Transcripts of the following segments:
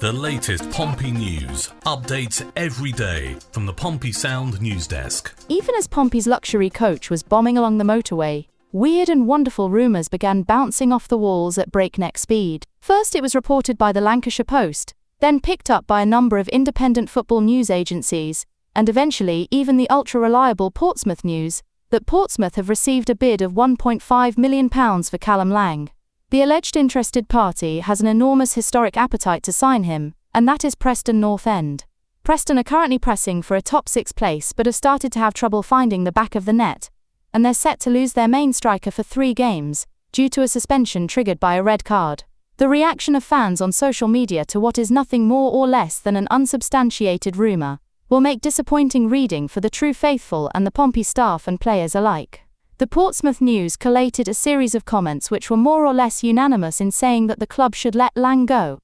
The latest Pompey news, updates every day from the Pompey Sound news desk. Even as Pompey's luxury coach was bombing along the motorway, weird and wonderful rumours began bouncing off the walls at breakneck speed. First it was reported by the Lancashire Post, then picked up by a number of independent football news agencies, and eventually even the ultra-reliable Portsmouth News, that Portsmouth have received a bid of £1.5 million for Callum Lang. The alleged interested party has an enormous historic appetite to sign him, and that is Preston North End. Preston are currently pressing for a top 6 place but have started to have trouble finding the back of the net, and they're set to lose their main striker for 3 games, due to a suspension triggered by a red card. The reaction of fans on social media to what is nothing more or less than an unsubstantiated rumour will make disappointing reading for the true faithful and the Pompey staff and players alike. The Portsmouth News collated a series of comments which were more or less unanimous in saying that the club should let Lang go.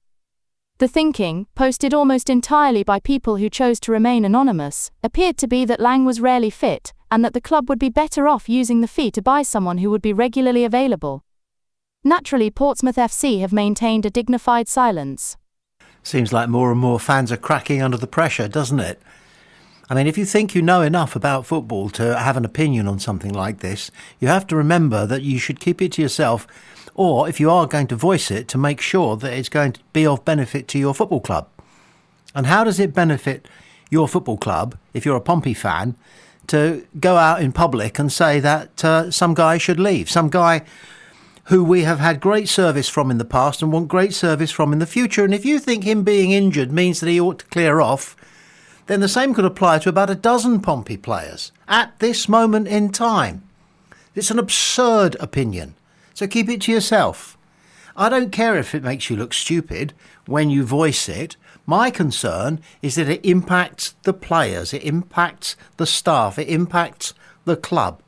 The thinking, posted almost entirely by people who chose to remain anonymous, appeared to be that Lang was rarely fit, and that the club would be better off using the fee to buy someone who would be regularly available. Naturally, Portsmouth FC have maintained a dignified silence. Seems like more and more fans are cracking under the pressure, doesn't it? I mean, if you think you know enough about football to have an opinion on something like this, you have to remember that you should keep it to yourself, or if you are going to voice it, to make sure that it's going to be of benefit to your football club. And how does it benefit your football club, if you're a Pompey fan, to go out in public and say that some guy should leave, some guy who we have had great service from in the past and want great service from in the future? And if you think him being injured means that he ought to clear off, then the same could apply to about a dozen Pompey players at this moment in time. It's an absurd opinion, so keep it to yourself. I don't care if it makes you look stupid when you voice it. My concern is that it impacts the players, it impacts the staff, it impacts the club.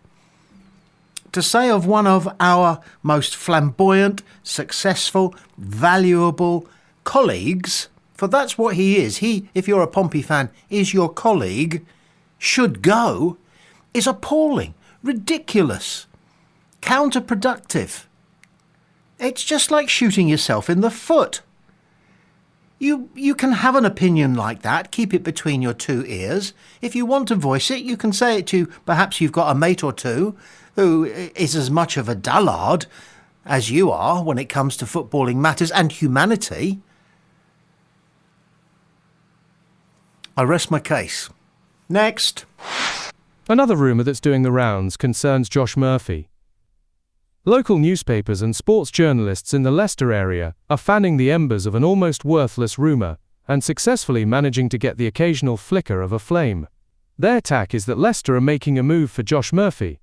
To say of one of our most flamboyant, successful, valuable colleagues, for that's what he is, he, if you're a Pompey fan, is your colleague, should go, is appalling, ridiculous, counterproductive. It's just like shooting yourself in the foot. You can have an opinion like that, keep it between your 2 ears. If you want to voice it, you can say it to, perhaps you've got a mate or two who is as much of a dullard as you are when it comes to footballing matters and humanity. I rest my case. Next. Another rumour that's doing the rounds concerns Josh Murphy. Local newspapers and sports journalists in the Leicester area are fanning the embers of an almost worthless rumour and successfully managing to get the occasional flicker of a flame. Their tack is that Leicester are making a move for Josh Murphy.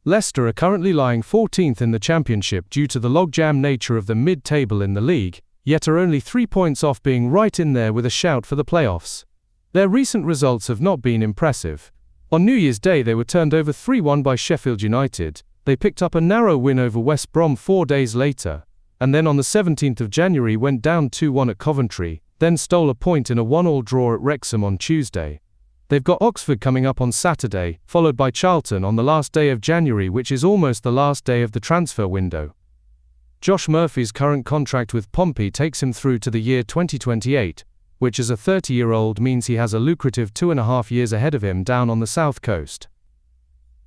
Leicester are currently lying 14th in the Championship due to the logjam nature of the mid-table in the league, yet are only 3 points off being right in there with a shout for the playoffs. Their recent results have not been impressive. On New Year's Day they were turned over 3-1 by Sheffield United, they picked up a narrow win over West Brom 4 days later, and then on the 17th of January went down 2-1 at Coventry, then stole a point in a 1-1 draw at Wrexham on Tuesday. They've got Oxford coming up on Saturday, followed by Charlton on the last day of January, which is almost the last day of the transfer window. Josh Murphy's current contract with Pompey takes him through to the year 2028, which as a 30-year-old means he has a lucrative 2.5 years ahead of him down on the south coast.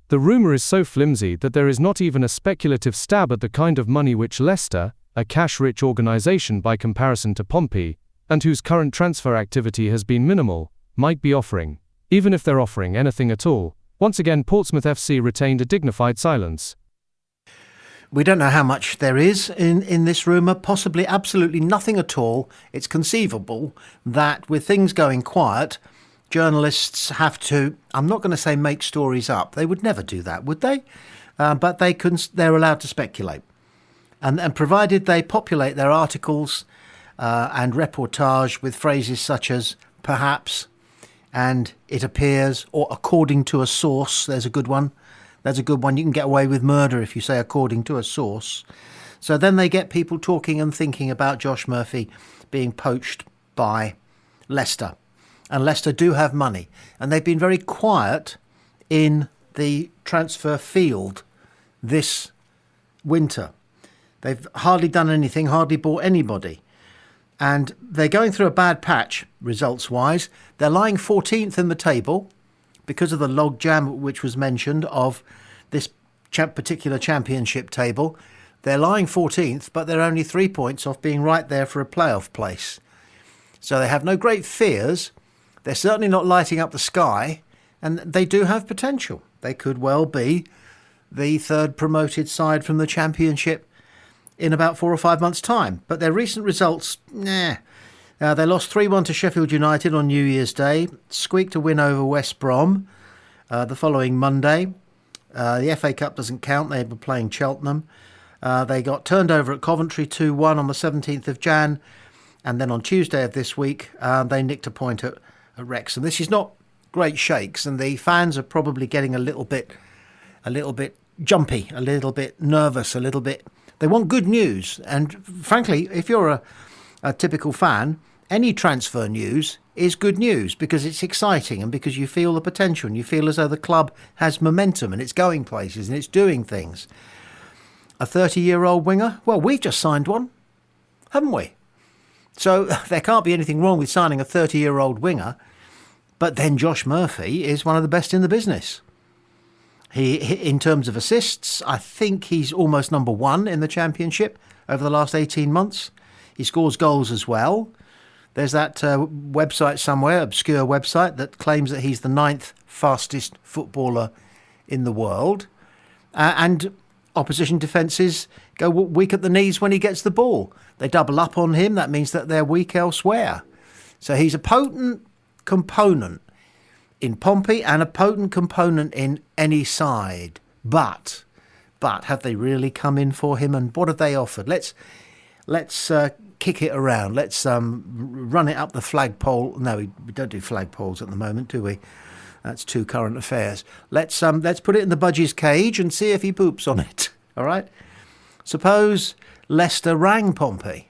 The rumour is so flimsy that there is not even a speculative stab at the kind of money which Leicester, a cash-rich organisation by comparison to Pompey, and whose current transfer activity has been minimal, might be offering. Even if they're offering anything at all, once again Portsmouth FC retained a dignified silence. We don't know how much there is in this rumour, possibly absolutely nothing at all. It's conceivable that with things going quiet, journalists have to, I'm not going to say make stories up. They would never do that, would they? But they're allowed to speculate. And provided they populate their articles and reportage with phrases such as perhaps, and it appears, or according to a source, there's a good one. That's a good one. You can get away with murder if you say according to a source. So then they get people talking and thinking about Josh Murphy being poached by Leicester. And Leicester do have money. And they've been very quiet in the transfer field this winter. They've hardly done anything, hardly bought anybody. And they're going through a bad patch, results-wise. They're lying 14th in the table because of the logjam which was mentioned of this particular championship table. They're lying 14th, but they're only 3 points off being right there for a playoff place. So they have no great fears. They're certainly not lighting up the sky, and they do have potential. They could well be the third promoted side from the championship in about 4 or 5 months' time. But their recent results, they lost 3-1 to Sheffield United on New Year's Day, squeaked a win over West Brom the following Monday. The FA Cup doesn't count, they were playing Cheltenham. They got turned over at Coventry 2-1 on the 17th of Jan, and then on Tuesday of this week, they nicked a point at Wrexham. This is not great shakes, and the fans are probably getting a little bit jumpy, a little bit nervous, a little bit. They want good news, and frankly, if you're a typical fan, any transfer news is good news because it's exciting and because you feel the potential and you feel as though the club has momentum and it's going places and it's doing things. A 30-year-old winger? Well, we've just signed one, haven't we? So there can't be anything wrong with signing a 30-year-old winger, but then Josh Murphy is one of the best in the business. He, in terms of assists, I think he's almost number one in the championship over the last 18 months. He scores goals as well. There's that website somewhere, obscure website, that claims that he's the 9th fastest footballer in the world. And opposition defences go weak at the knees when he gets the ball. They double up on him. That means that they're weak elsewhere. So he's a potent component in Pompey and a potent component in any side. But have they really come in for him, and what have they offered? Let's kick it around. Let's run it up the flagpole. No, we don't do flagpoles at the moment, do we? That's too current affairs. Let's put it in the budgie's cage and see if he poops on it. All right? Suppose Leicester rang Pompey.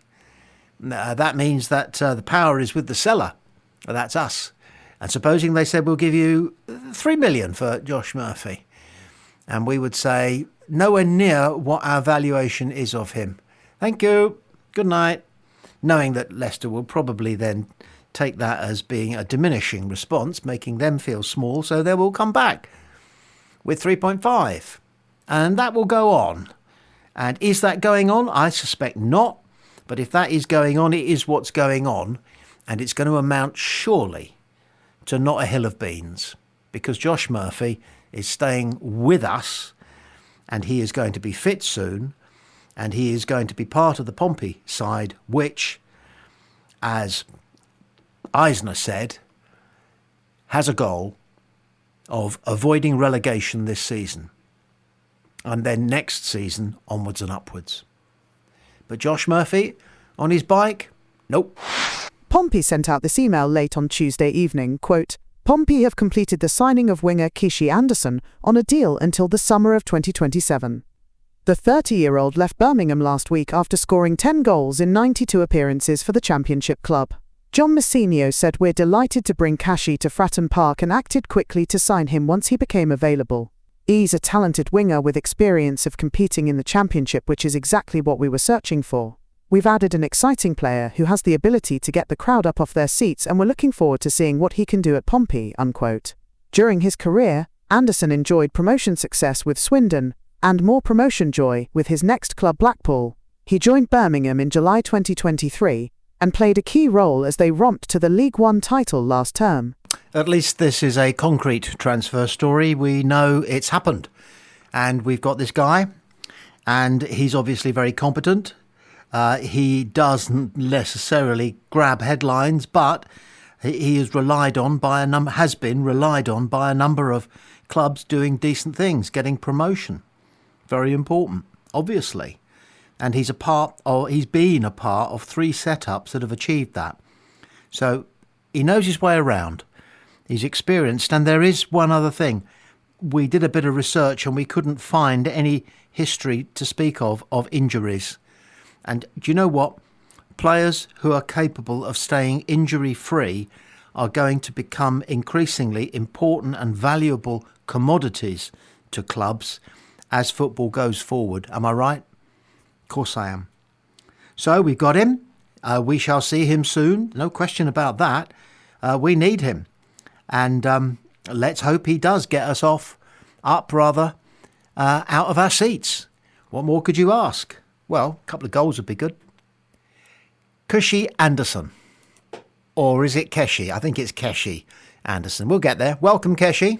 That means that the power is with the seller. That's us. And supposing they said, we'll give you 3 million for Josh Murphy. And we would say, nowhere near what our valuation is of him. Thank you. Good night. Knowing that Leicester will probably then take that as being a diminishing response, making them feel small, so they will come back with 3.5. And that will go on. And is that going on? I suspect not. But if that is going on, it is what's going on. And it's going to amount surely to not a hill of beans, because Josh Murphy is staying with us and he is going to be fit soon, and he is going to be part of the Pompey side, which, as Eisner said, has a goal of avoiding relegation this season and then next season onwards and upwards. But Josh Murphy on his bike? Nope. Pompey sent out this email late on Tuesday evening, quote, Pompey have completed the signing of winger Kishi Anderson on a deal until the summer of 2027. The 30-year-old left Birmingham last week after scoring 10 goals in 92 appearances for the Championship club. John Messinio said, we're delighted to bring Kashi to Fratton Park and acted quickly to sign him once he became available. He's a talented winger with experience of competing in the Championship, which is exactly what we were searching for. We've added an exciting player who has the ability to get the crowd up off their seats, and we're looking forward to seeing what he can do at Pompey, unquote. During his career, Anderson enjoyed promotion success with Swindon and more promotion joy with his next club, Blackpool. He joined Birmingham in July 2023 and played a key role as they romped to the League One title last term. At least this is a concrete transfer story. We know it's happened. And we've got this guy, and he's obviously very competent. He doesn't necessarily grab headlines, but he is relied on by has been relied on by a number of clubs doing decent things, getting promotion. Very important, obviously. And he's been a part of 3 setups that have achieved that. So he knows his way around. He's experienced. And there is one other thing. We did a bit of research and we couldn't find any history to speak of injuries. And do you know what? Players who are capable of staying injury-free are going to become increasingly important and valuable commodities to clubs as football goes forward. Am I right? Of course I am. So we've got him. We shall see him soon. No question about that. We need him. And let's hope he does get us out of our seats. What more could you ask? Well, a couple of goals would be good. Cushy Anderson. Or is it Keshi? I think it's Keshi Anderson. We'll get there. Welcome, Keshi.